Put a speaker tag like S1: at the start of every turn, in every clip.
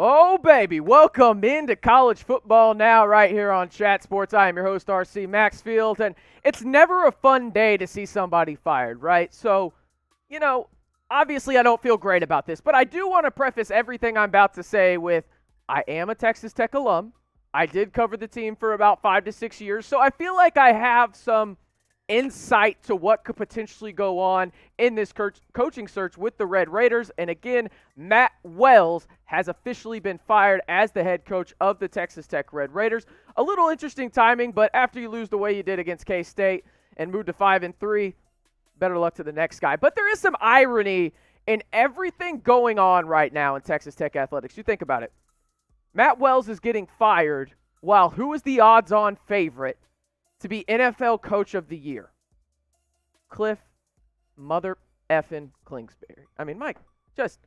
S1: Oh, baby. Welcome into college football now right here on Chat Sports. I am your host, RC MAXFIELD, and it's never a fun day to see somebody fired, right? So, you know, obviously I don't feel great about this, but I do want to preface everything I'm about to say with I am a Texas Tech alum. I did cover the team for about 5 to 6 years, so I feel like I have some insight to what could potentially go on in this coaching search with the Red Raiders. And again, Matt Wells has officially been fired as the head coach of the Texas Tech Red Raiders. A little interesting timing, but after you lose the way you did against K-State and move to 5-3, better luck to the next guy. But there is some irony in everything going on right now in Texas Tech athletics. You think about it. Matt Wells is getting fired while who is the odds-on favorite to be NFL Coach of the Year? Cliff Mother effing Kingsbury. I mean, Mike, just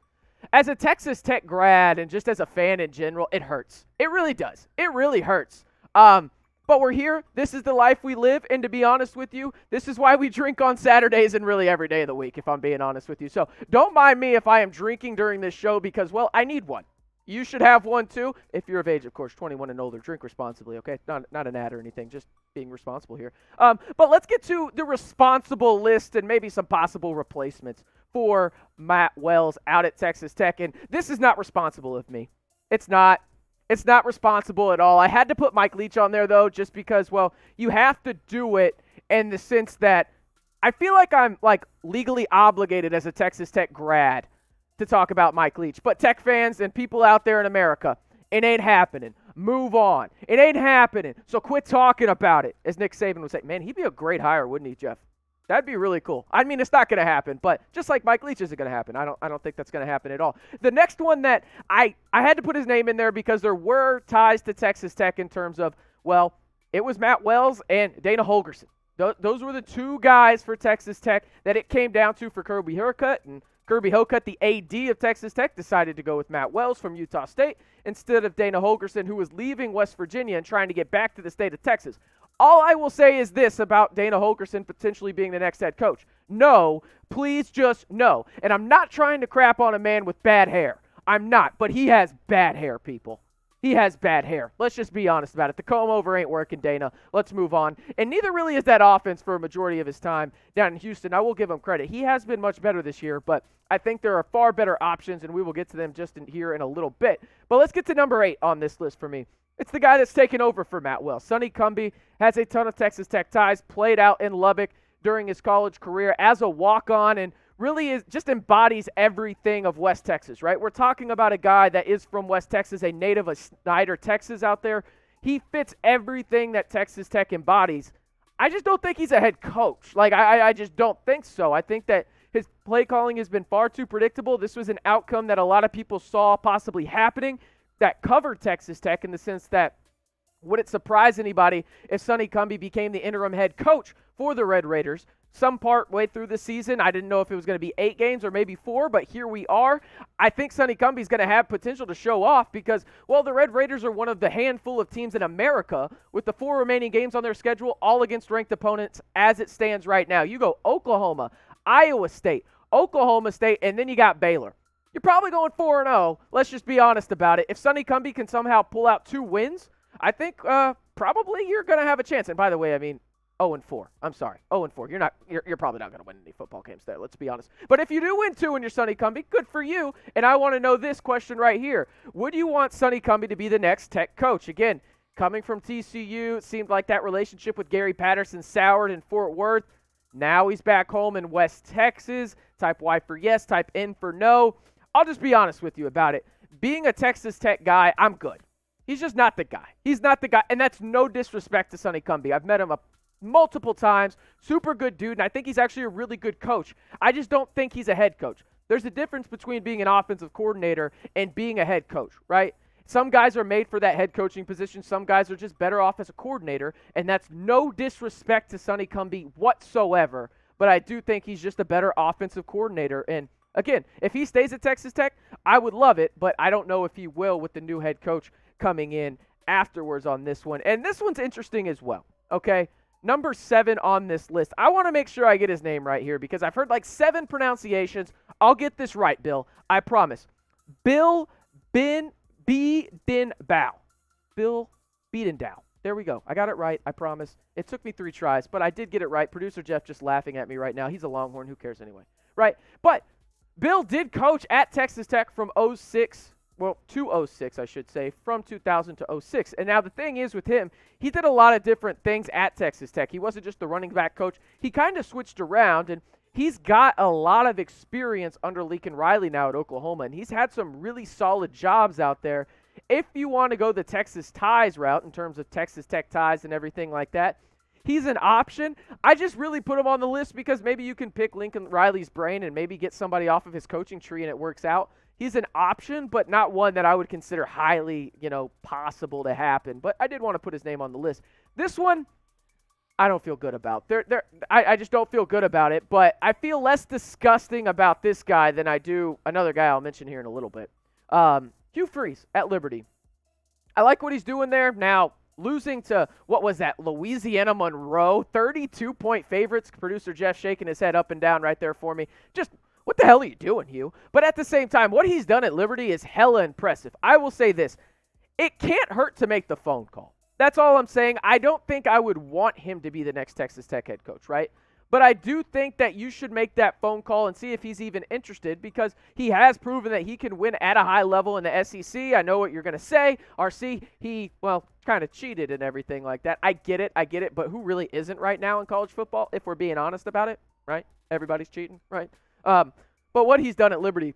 S1: as a Texas Tech grad and just as a fan in general, it hurts. It really does. It really hurts. But we're here. This is the life we live. And to be honest with you, this is why we drink on Saturdays and really every day of the week, if I'm being honest with you. So don't mind me if I am drinking during this show because, well, I need one. You should have one too. If you're of age, of course, 21 and older, drink responsibly, okay? Not an ad or anything, just being responsible here. But let's get to the responsible list and maybe some possible replacements for Matt Wells out at Texas Tech. And this is not responsible of me. It's not. It's not responsible at all. I had to put Mike Leach on there, though, just because, well, you have to do it in the sense that I feel like I'm, legally obligated as a Texas Tech grad to talk about Mike Leach. But Tech fans and people out there in America, it ain't happening. Move on. It ain't happening. So quit talking about it. As Nick Saban would say, man, he'd be a great hire, wouldn't he, Jeff? That'd be really cool. I mean, it's not going to happen, but just like Mike Leach isn't going to happen. I don't think that's going to happen at all. The next one that I had to put his name in there because there were ties to Texas Tech in terms of, well, it was Matt Wells and Dana Holgorsen. Those were the two guys for Texas Tech that it came down to for Kirby Hurcutt, and Kirby Hurcutt, the AD of Texas Tech, decided to go with Matt Wells from Utah State instead of Dana Holgorsen, who was leaving West Virginia and trying to get back to the state of Texas. All I will say is this about Dana Holgorsen potentially being the next head coach. No, please just no. And I'm not trying to crap on a man with bad hair. I'm not, but he has bad hair, people. He has bad hair. Let's just be honest about it. The comb over ain't working, Dana. Let's move on. And neither really is that offense for a majority of his time down in Houston. I will give him credit. He has been much better this year, but I think there are far better options, and we will get to them just here in a little bit. But let's get to number 8 on this list for me. It's the guy that's taken over for Matt Wells. Sonny Cumbie has a ton of Texas Tech ties, played out in Lubbock during his college career as a walk-on, and really just embodies everything of West Texas, right? We're talking about a guy that is from West Texas, a native of Snyder, Texas out there. He fits everything that Texas Tech embodies. I just don't think he's a head coach. I just don't think so. I think that his play calling has been far too predictable. This was an outcome that a lot of people saw possibly happening that covered Texas Tech in the sense that would it surprise anybody if Sonny Cumbie became the interim head coach for the Red Raiders? Some part way through the season, I didn't know if it was going to be 8 games or maybe 4, but here we are. I think Sonny Cumbie is going to have potential to show off because, well, the Red Raiders are one of the handful of teams in America with the 4 remaining games on their schedule, all against ranked opponents as it stands right now. You go Oklahoma, Iowa State, Oklahoma State, and then you got Baylor. You're probably going 4-0. Let's just be honest about it. If Sonny Cumbie can somehow pull out 2 wins, I think probably you're going to have a chance. And by the way, I mean, 0-4. I'm sorry, 0-4. You're probably not going to win any football games there. Let's be honest. But if you do win 2 and you're Sonny Cumbie, good for you. And I want to know this question right here: would you want Sonny Cumbie to be the next Tech coach? Again, coming from TCU, it seemed like that relationship with Gary Patterson soured in Fort Worth. Now he's back home in West Texas. Type Y for yes, type N for no. I'll just be honest with you about it. Being a Texas Tech guy, I'm good. He's just not the guy. He's not the guy, and that's no disrespect to Sonny Cumbie. I've met him multiple times. Super good dude, and I think he's actually a really good coach. I just don't think he's a head coach. There's a difference between being an offensive coordinator and being a head coach, right? Some guys are made for that head coaching position. Some guys are just better off as a coordinator, and that's no disrespect to Sonny Cumbie whatsoever, but I do think he's just a better offensive coordinator. And again, if he stays at Texas Tech, I would love it, but I don't know if he will with the new head coach coming in afterwards on this one. And this one's interesting as well, okay? Number 7 on this list. I want to make sure I get his name right here because I've heard like 7 pronunciations. I'll get this right, Bill. I promise. Bill Biedenbaugh. Bill Biedenbaugh. There we go. I got it right, I promise. It took me 3 tries, but I did get it right. Producer Jeff just laughing at me right now. He's a Longhorn. Who cares anyway? Right? But Bill did coach at Texas Tech from 06, well, to 06, I should say, from 2000 to 06. And now the thing is with him, he did a lot of different things at Texas Tech. He wasn't just the running back coach. He kind of switched around, and he's got a lot of experience under Lincoln Riley now at Oklahoma, and he's had some really solid jobs out there. If you want to go the Texas ties route in terms of Texas Tech ties and everything like that, he's an option. I just really put him on the list because maybe you can pick Lincoln Riley's brain and maybe get somebody off of his coaching tree and it works out. He's an option, but not one that I would consider highly, possible to happen. But I did want to put his name on the list. This one, I don't feel good about. I just don't feel good about it, but I feel less disgusting about this guy than I do another guy I'll mention here in a little bit. Hugh Freeze at Liberty. I like what he's doing there. Now, losing to, what was that, Louisiana Monroe, 32-point favorites. Producer Jeff shaking his head up and down right there for me. Just, what the hell are you doing, Hugh? But at the same time, what he's done at Liberty is hella impressive. I will say this. It can't hurt to make the phone call. That's all I'm saying. I don't think I would want him to be the next Texas Tech head coach, right? But I do think that you should make that phone call and see if he's even interested because he has proven that he can win at a high level in the SEC. I know what you're going to say. RC, he, kind of cheated and everything like that. I get it. But who really isn't right now in college football, if we're being honest about it, right? Everybody's cheating, right? But what he's done at Liberty,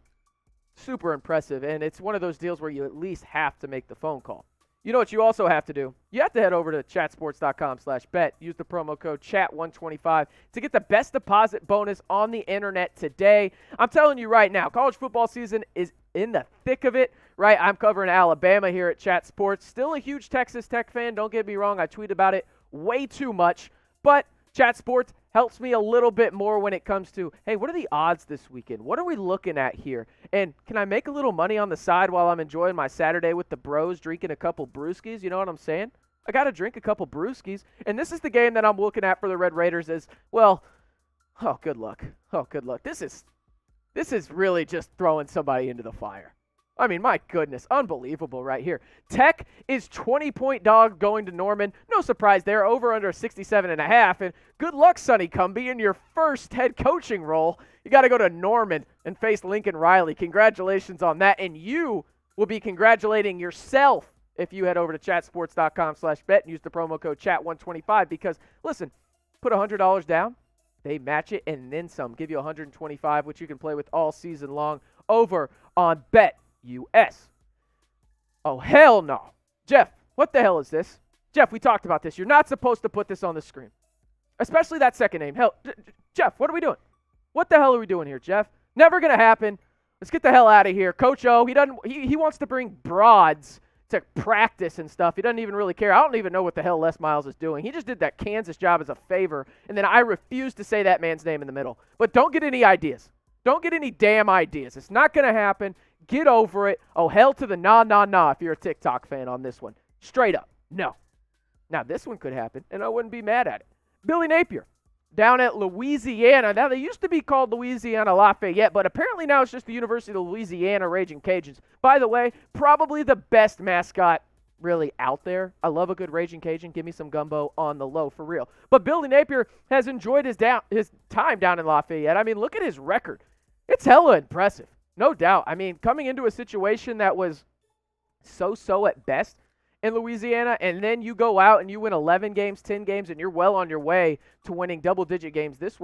S1: super impressive. And it's one of those deals where you at least have to make the phone call. You know what you also have to do? You have to head over to chatsports.com/bet. Use the promo code CHAT125 to get the best deposit bonus on the internet today. I'm telling you right now, college football season is in the thick of it, right? I'm covering Alabama here at Chat Sports. Still a huge Texas Tech fan. Don't get me wrong. I tweet about it way too much. But Chat Sports helps me a little bit more when it comes to, hey, what are the odds this weekend? What are we looking at here? And can I make a little money on the side while I'm enjoying my Saturday with the bros, drinking a couple brewskis? You know what I'm saying? I got to drink a couple brewskis. And this is the game that I'm looking at for the Red Raiders as, good luck. This is really just throwing somebody into the fire. I mean, my goodness, unbelievable right here. Tech is 20-point dog going to Norman. No surprise there, over under 67.5. And good luck, Sonny Cumbie, in your first head coaching role. You got to go to Norman and face Lincoln Riley. Congratulations on that. And you will be congratulating yourself if you head over to chatsports.com/bet and use the promo code CHAT125 because, listen, put $100 down. They match it and then some. Give you $125, which you can play with all season long over on BetUS. Oh, hell no. Jeff, what the hell is this? Jeff, we talked about this. You're not supposed to put this on the screen, especially that second name. Hell, Jeff, what are we doing? What the hell are we doing here, Jeff? Never going to happen. Let's get the hell out of here. Coach O, he wants to bring broads to practice and stuff. He doesn't even really care. I don't even know what the hell Les Miles is doing. He just did that Kansas job as a favor, and then I refuse to say that man's name in the middle. But don't get any ideas. Don't get any damn ideas. It's not going to happen. Get over it. Oh, hell to the nah if you're a TikTok fan on this one. Straight up. No. Now, this one could happen, and I wouldn't be mad at it. Billy Napier down at Louisiana. Now, they used to be called Louisiana Lafayette, but apparently now it's just the University of Louisiana Raging Cajuns. By the way, probably the best mascot really out there. I love a good Raging Cajun. Give me some gumbo on the low, for real. But Billy Napier has enjoyed his time down in Lafayette. I mean, look at his record. It's hella impressive. No doubt. I mean, coming into a situation that was so-so at best in Louisiana, and then you go out and you win 11 games, 10 games, and you're well on your way to winning double-digit games this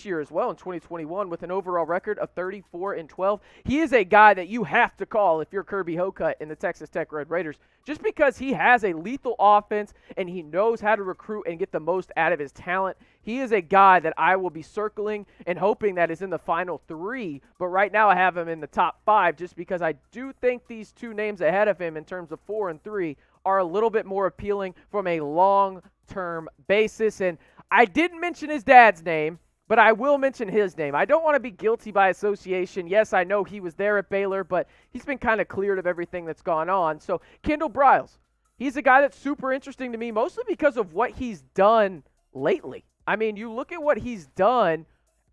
S1: year as well in 2021 with an overall record of 34-12. He is a guy that you have to call if you're Kirby Hocutt in the Texas Tech Red Raiders, just because he has a lethal offense and he knows how to recruit and get the most out of his talent. He is a guy that I will be circling and hoping that is in the final 3, but right now I have him in the top 5 just because I do think these two names ahead of him in terms of 4 and 3 are a little bit more appealing from a long-term basis. And I didn't mention his dad's name, but I will mention his name. I don't want to be guilty by association. Yes, I know he was there at Baylor, but he's been kind of cleared of everything that's gone on. So Kendall Briles, he's a guy that's super interesting to me, mostly because of what he's done lately. I mean, you look at what he's done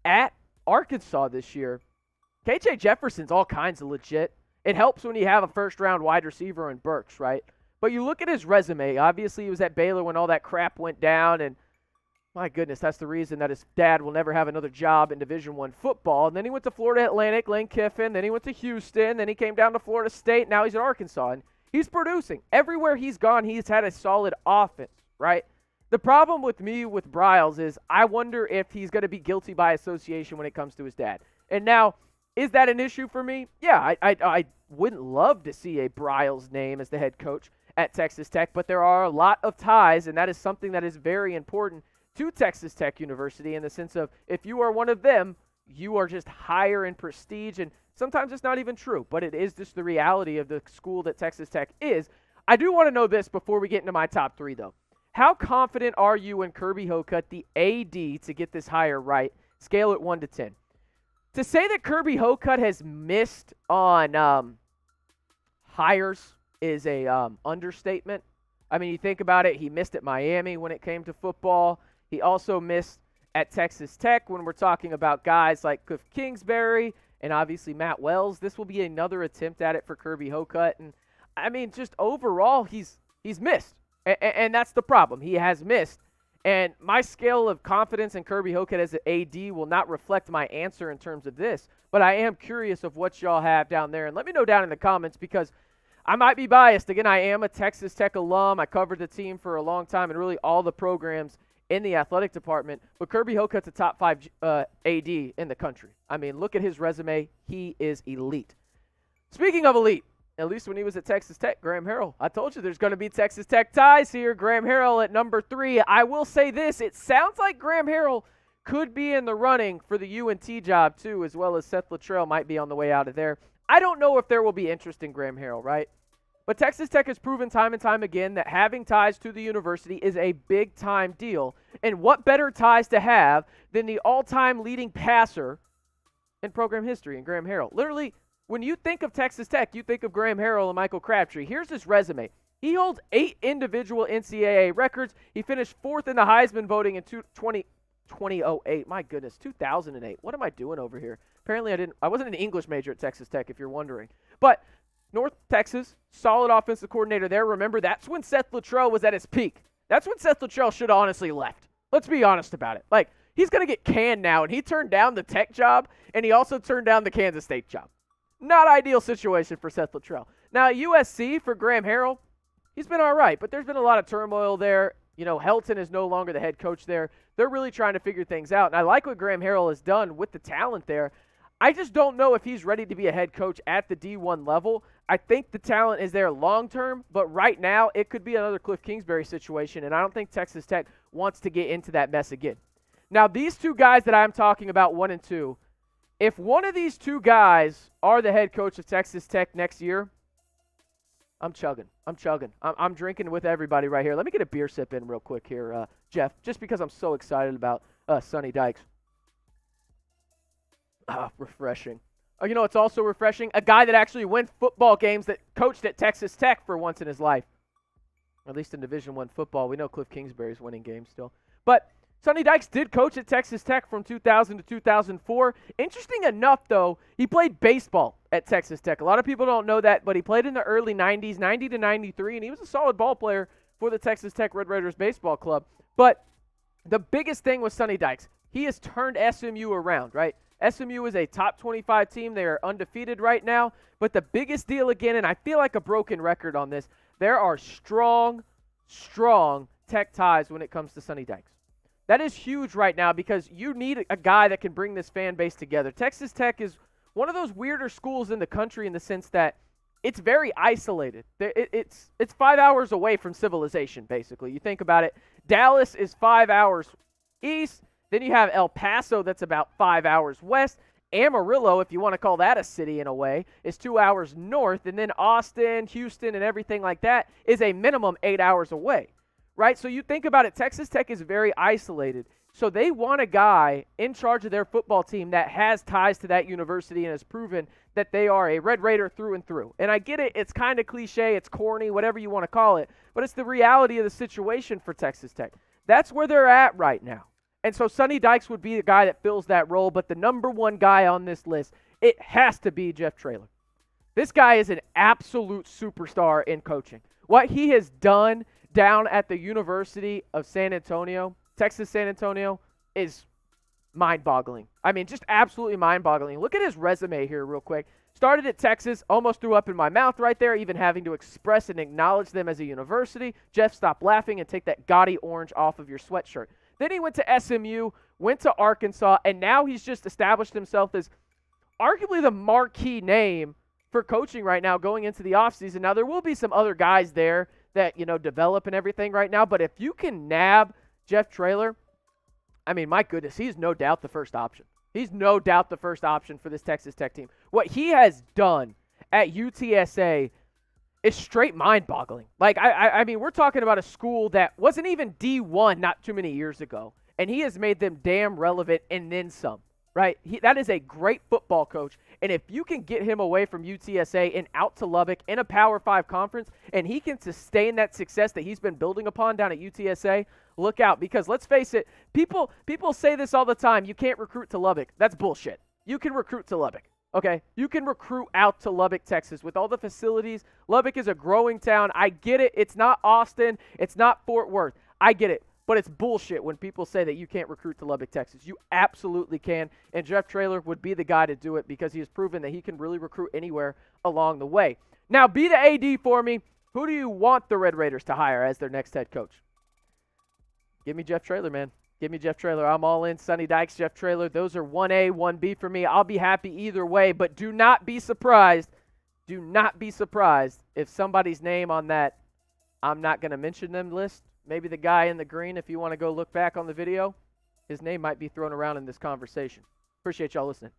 S1: at Arkansas this year. KJ Jefferson's all kinds of legit. It helps when you have a first-round wide receiver in Burks, right? But you look at his resume. Obviously, he was at Baylor when all that crap went down, and my goodness, that's the reason that his dad will never have another job in Division I football. And then he went to Florida Atlantic, Lane Kiffin. Then he went to Houston. Then he came down to Florida State. Now he's at Arkansas, and he's producing. Everywhere he's gone, he's had a solid offense, right? The problem with me with Briles is I wonder if he's going to be guilty by association when it comes to his dad. And now, is that an issue for me? Yeah, I wouldn't love to see a Briles name as the head coach at Texas Tech, but there are a lot of ties, and that is something that is very important to Texas Tech University in the sense of if you are one of them, you are just higher in prestige, and sometimes it's not even true, but it is just the reality of the school that Texas Tech is. I do want to know this before we get into my top three, though. How confident are you in Kirby Hocutt, the AD, to get this hire right? Scale it 1 to 10. To say that Kirby Hocutt has missed on hires is a understatement. I mean, you think about it, he missed at Miami when it came to football. He also missed at Texas Tech when we're talking about guys like Cliff Kingsbury and obviously Matt Wells. This will be another attempt at it for Kirby Hocutt. And, I mean, just overall, he's missed. And that's the problem. He has missed. And my scale of confidence in Kirby Hocutt as an AD will not reflect my answer in terms of this. But I am curious of what y'all have down there. And let me know down in the comments because I might be biased. Again, I am a Texas Tech alum. I covered the team for a long time and really all the programs in the athletic department. But Kirby Hocutt's a top 5 AD in the country. I mean, look at his resume. He is elite. Speaking of elite, at least when he was at Texas Tech, Graham Harrell. I told you there's going to be Texas Tech ties here. Graham Harrell at number 3. I will say this. It sounds like Graham Harrell could be in the running for the UNT job too, as well as Seth Luttrell might be on the way out of there. I don't know if there will be interest in Graham Harrell, right? But Texas Tech has proven time and time again that having ties to the university is a big-time deal. And what better ties to have than the all-time leading passer in program history in Graham Harrell? Literally, when you think of Texas Tech, you think of Graham Harrell and Michael Crabtree. Here's his resume. He holds 8 individual NCAA records. He finished 4th in the Heisman voting in 2008. My goodness, 2008. What am I doing over here? Apparently I wasn't an English major at Texas Tech, if you're wondering. But North Texas, solid offensive coordinator there. Remember, that's when Seth Luttrell was at his peak. That's when Seth Luttrell should have honestly left. Let's be honest about it. Like, he's going to get canned now, and he turned down the Tech job, and he also turned down the Kansas State job. Not ideal situation for Seth Luttrell. Now, at USC for Graham Harrell, he's been all right, but there's been a lot of turmoil there. You know, Helton is no longer the head coach there. They're really trying to figure things out, and I like what Graham Harrell has done with the talent there. I just don't know if he's ready to be a head coach at the D1 level. I think the talent is there long-term, but right now it could be another Cliff Kingsbury situation, and I don't think Texas Tech wants to get into that mess again. Now, these two guys that I'm talking about, 1 and 2, if one of these two guys are the head coach of Texas Tech next year, I'm chugging. I'm drinking with everybody right here. Let me get a beer sip in real quick here, Jeff, just because I'm so excited about Sonny Dykes. Refreshing. Oh, you know, it's also refreshing. A guy that actually wins football games that coached at Texas Tech for once in his life. At least in Division I football. We know Cliff Kingsbury's winning games still. But Sonny Dykes did coach at Texas Tech from 2000 to 2004. Interesting enough, though, he played baseball at Texas Tech. A lot of people don't know that, but he played in the early 90s, 90 to 93, and he was a solid ball player for the Texas Tech Red Raiders baseball club. But the biggest thing with Sonny Dykes, he has turned SMU around, right? SMU is a top 25 team. They are undefeated right now. But the biggest deal again, and I feel like a broken record on this, there are strong Tech ties when it comes to Sonny Dykes. That is huge right now because you need a guy that can bring this fan base together. Texas Tech is one of those weirder schools in the country in the sense that it's very isolated. It's 5 hours away from civilization, basically. You think about it. Dallas is 5 hours east. Then you have El Paso that's about 5 hours west. Amarillo, if you want to call that a city in a way, is 2 hours north. And then Austin, Houston, and everything like that is a minimum 8 hours away, right? So you think about it, Texas Tech is very isolated. So they want a guy in charge of their football team that has ties to that university and has proven that they are a Red Raider through and through. And I get it, it's kind of cliche, it's corny, whatever you want to call it, but it's the reality of the situation for Texas Tech. That's where they're at right now. And so Sonny Dykes would be the guy that fills that role, but the number one guy on this list, it has to be Jeff Traylor. This guy is an absolute superstar in coaching. What he has done down at the University of San Antonio, Texas San Antonio, is mind-boggling. I mean, just absolutely mind-boggling. Look at his resume here real quick. Started at Texas, almost threw up in my mouth right there, even having to express and acknowledge them as a university. Jeff, stop laughing and take that gaudy orange off of your sweatshirt. Then he went to SMU, went to Arkansas, and now he's just established himself as arguably the marquee name for coaching right now going into the offseason. Now, there will be some other guys there that, develop and everything right now, but if you can nab Jeff Traylor, I mean, my goodness, he's no doubt the first option. He's no doubt the first option for this Texas Tech team. What he has done at UTSA is straight mind-boggling. Like, I mean, we're talking about a school that wasn't even D1 not too many years ago, and he has made them damn relevant and then some, right? That is a great football coach, and if you can get him away from UTSA and out to Lubbock in a Power 5 conference, and he can sustain that success that he's been building upon down at UTSA, look out, because let's face it, people say this all the time, you can't recruit to Lubbock. That's bullshit. You can recruit to Lubbock, okay? You can recruit out to Lubbock, Texas, with all the facilities. Lubbock is a growing town. I get it. It's not Austin. It's not Fort Worth. I get it. But it's bullshit when people say that you can't recruit to Lubbock, Texas. You absolutely can, and Jeff Traylor would be the guy to do it because he has proven that he can really recruit anywhere along the way. Now, be the AD for me. Who do you want the Red Raiders to hire as their next head coach? Give me Jeff Traylor, man. Give me Jeff Traylor. I'm all in. Sonny Dykes, Jeff Traylor. Those are 1A, 1B for me. I'll be happy either way, but do not be surprised. Do not be surprised if somebody's name on that I'm not going to mention them list, maybe the guy in the green, if you want to go look back on the video, his name might be thrown around in this conversation. Appreciate y'all listening.